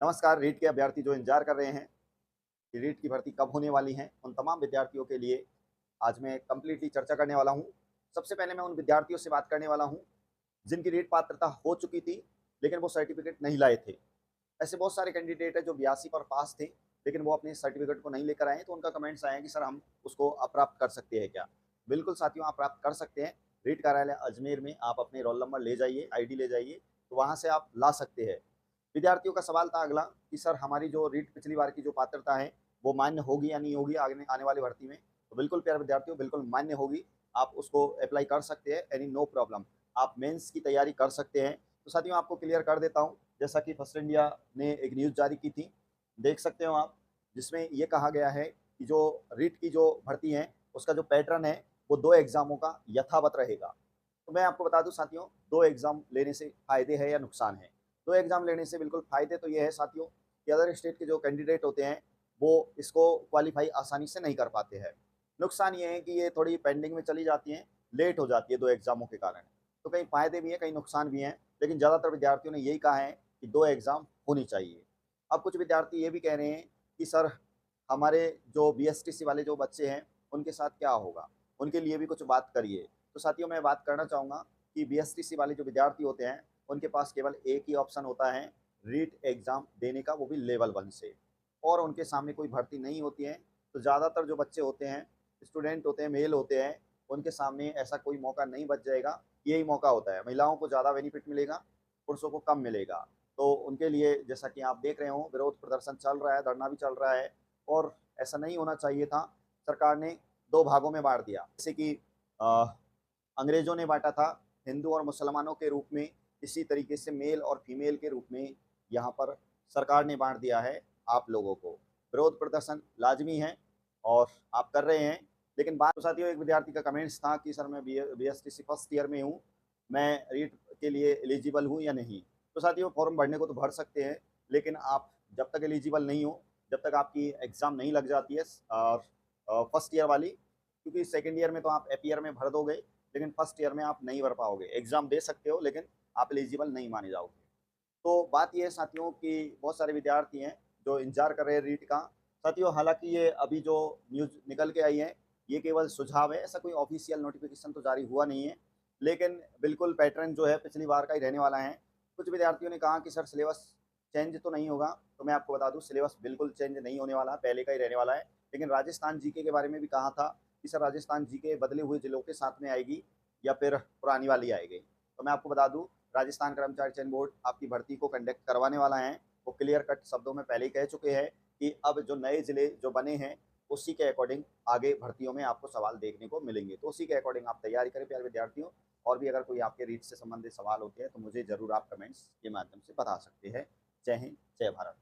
नमस्कार। रीट के अभ्यर्थी जो इंतजार कर रहे हैं कि रीट की भर्ती कब होने वाली है, उन तमाम विद्यार्थियों के लिए आज मैं कंप्लीटली चर्चा करने वाला हूं। सबसे पहले मैं उन विद्यार्थियों से बात करने वाला हूं जिनकी रीट पात्रता हो चुकी थी लेकिन वो सर्टिफिकेट नहीं लाए थे। ऐसे बहुत सारे कैंडिडेट हैं जो 82 पर पास थे लेकिन वो अपने सर्टिफिकेट को नहीं लेकर आए, तो उनका कमेंट्स आए हैं कि सर हम उसको अप्राप्त कर सकते हैं क्या? बिल्कुल साथियों, आप प्राप्त कर सकते हैं। रीट कार्यालय अजमेर में आप अपने रोल नंबर ले जाइए, आईडी ले जाइए, तो वहाँ से आप ला सकते हैं। विद्यार्थियों का सवाल था अगला कि सर हमारी जो रीट पिछली बार की जो पात्रता है वो मान्य होगी या नहीं होगी आगे आने वाली भर्ती में? तो बिल्कुल प्यारे विद्यार्थियों, बिल्कुल मान्य होगी। आप उसको अप्लाई कर सकते हैं, एनी नो प्रॉब्लम। आप मेंस की तैयारी कर सकते हैं। तो साथियों, आपको क्लियर कर देता हूँ, जैसा कि फर्स्ट इंडिया ने एक न्यूज़ जारी की थी, देख सकते हो आप, जिसमें ये कहा गया है कि जो रीट की जो भर्ती है उसका जो पैटर्न है वो 2 एग्ज़ामों का यथावत रहेगा। तो मैं आपको बता दूँ साथियों, 2 एग्ज़ाम लेने से फ़ायदे हैं या नुकसान है? 2 एग्ज़ाम लेने से बिल्कुल फ़ायदे तो ये है साथियों कि अदर स्टेट के जो कैंडिडेट होते हैं, वो इसको क्वालीफ़ाई आसानी से नहीं कर पाते हैं। नुकसान ये है कि ये थोड़ी पेंडिंग में चली जाती हैं, लेट हो जाती है 2 एग्ज़ामों के कारण। तो कहीं फ़ायदे भी हैं, कहीं नुकसान भी हैं, लेकिन ज़्यादातर विद्यार्थियों ने यही कहा है कि 2 एग्ज़ाम होनी चाहिए। अब कुछ विद्यार्थी ये भी कह रहे हैं कि सर हमारे जो बीएसटीसी वाले जो बच्चे हैं, उनके साथ क्या होगा? उनके लिए भी कुछ बात करिए। तो साथियों, मैं बात करना चाहूँगा कि बीएसटीसी वाले जो विद्यार्थी होते हैं, उनके पास केवल एक ही ऑप्शन होता है रीट एग्ज़ाम देने का, वो भी लेवल 1 से, और उनके सामने कोई भर्ती नहीं होती है। तो ज़्यादातर जो बच्चे होते हैं, स्टूडेंट होते हैं, मेल होते हैं, उनके सामने ऐसा कोई मौका नहीं बच जाएगा। यही मौका होता है, महिलाओं को ज़्यादा बेनिफिट मिलेगा, पुरुषों को कम मिलेगा। तो उनके लिए जैसा कि आप देख रहे हो, विरोध प्रदर्शन चल रहा है, धरना भी चल रहा है, और ऐसा नहीं होना चाहिए था। सरकार ने 2 भागों में बाँट दिया। जैसे कि अ, अंग्रेज़ों ने बाँटा था हिंदू और मुसलमानों के रूप में, इसी तरीके से मेल और फीमेल के रूप में यहाँ पर सरकार ने बाँट दिया है आप लोगों को। विरोध प्रदर्शन लाज़मी है और आप कर रहे हैं। लेकिन बात तो साथियों, एक विद्यार्थी का कमेंट्स था कि सर मैं बीएसटीसी फर्स्ट ईयर में हूँ, मैं रीट के लिए एलिजिबल हूँ या नहीं? तो साथियों, फॉर्म भरने को तो भर सकते हैं, लेकिन आप जब तक एलिजिबल नहीं हो, जब तक आपकी एग्ज़ाम नहीं लग जाती है और फर्स्ट ईयर वाली, क्योंकि सेकंड ईयर में तो आप एप ईयर में भर दोगे, लेकिन फर्स्ट ईयर में आप नहीं भर पाओगे। एग्ज़ाम दे सकते हो लेकिन आप एलिजिबल नहीं माने जाओगे। तो बात ये है साथियों कि बहुत सारे विद्यार्थी हैं जो इंतज़ार कर रहे हैं रीट का। साथियों, हालाँकि ये अभी जो न्यूज़ निकल के आई है, ये केवल सुझाव है, ऐसा कोई ऑफ़िशियल नोटिफ़िकेशन तो जारी हुआ नहीं है। लेकिन बिल्कुल पैटर्न जो है पिछली बार का ही रहने वाला है। कुछ विद्यार्थियों ने कहा कि सर सिलेबस चेंज तो नहीं होगा, तो मैं आपको बता दूँ सिलेबस बिल्कुल चेंज नहीं होने वाला, पहले का ही रहने वाला है। लेकिन राजस्थान जीके के बारे में भी कहा था कि सर राजस्थान जीके बदले हुए ज़िलों के साथ में आएगी या फिर पुरानी वाली आएगी। तो मैं आपको बता दूँ, राजस्थान कर्मचारी चयन बोर्ड आपकी भर्ती को कंडक्ट करवाने वाला है। वो क्लियर कट शब्दों में पहले ही कह चुके हैं कि अब जो नए ज़िले जो बने हैं, उसी के अकॉर्डिंग आगे भर्तियों में आपको सवाल देखने को मिलेंगे। तो उसी के अकॉर्डिंग आप तैयारी करें प्यारे विद्यार्थियों। और भी अगर कोई आपके रीट से संबंधित सवाल होते हैं, तो मुझे ज़रूर आप कमेंट्स के माध्यम से बता सकते हैं। जय हिंद, जय भारत।